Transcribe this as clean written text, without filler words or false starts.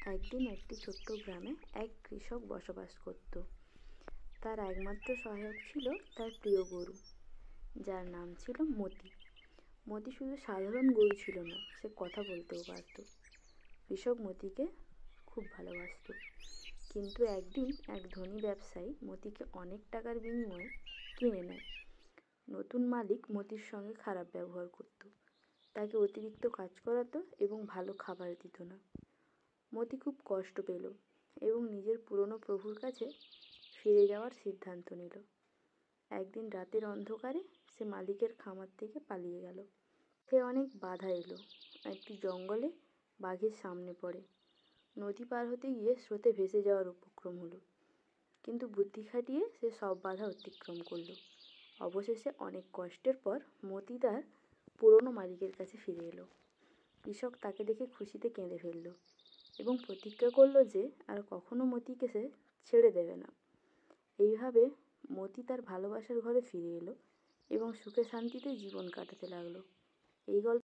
একদিন একটি ছোট্ট গ্রামে এক কৃষক বসবাস করত। তার একমাত্র সহায়ক ছিল তার প্রিয় গরু, যার নাম ছিল মতি। মতি শুধু সাধারণ গরু ছিল না, সে কথা বলতেও পারত। কৃষক মতিকে খুব ভালোবাসত। কিন্তু একদিন এক ধনী ব্যবসায়ী মতিকে অনেক টাকার বিনিময়ে কিনে নেয়। নতুন মালিক মতির সঙ্গে খারাপ ব্যবহার করত, তাকে অতিরিক্ত কাজ করাতো এবং ভালো খাবার দিত না। মতি খুব কষ্ট পেল এবং নিজের পুরনো প্রভুর কাছে ফিরে যাওয়ার সিদ্ধান্ত নিল। একদিন রাতের অন্ধকারে সে মালিকের খামার থেকে পালিয়ে গেল। সে অনেক বাধা এলো, একটি জঙ্গলে বাঘের সামনে পড়ে। নদী পার হতে গিয়ে স্রোতে ভেসে যাওয়ার উপক্রম হলো, কিন্তু বুদ্ধি খাটিয়ে সে সব বাধা অতিক্রম করলো। অবশেষে অনেক কষ্টের পর মতি তার পুরনো মালিকের কাছে ফিরে এলো। কৃষক তাকে দেখে খুশিতে কেঁদে ফেলল এবং প্রতিজ্ঞা করল যে আর কখনো মতিকে সে ছেড়ে দেবে না। এইভাবে মতি তার ভালোবাসার ঘরে ফিরে এলো এবং সুখে শান্তিতে জীবন কাটাতে লাগলো। এই গল্প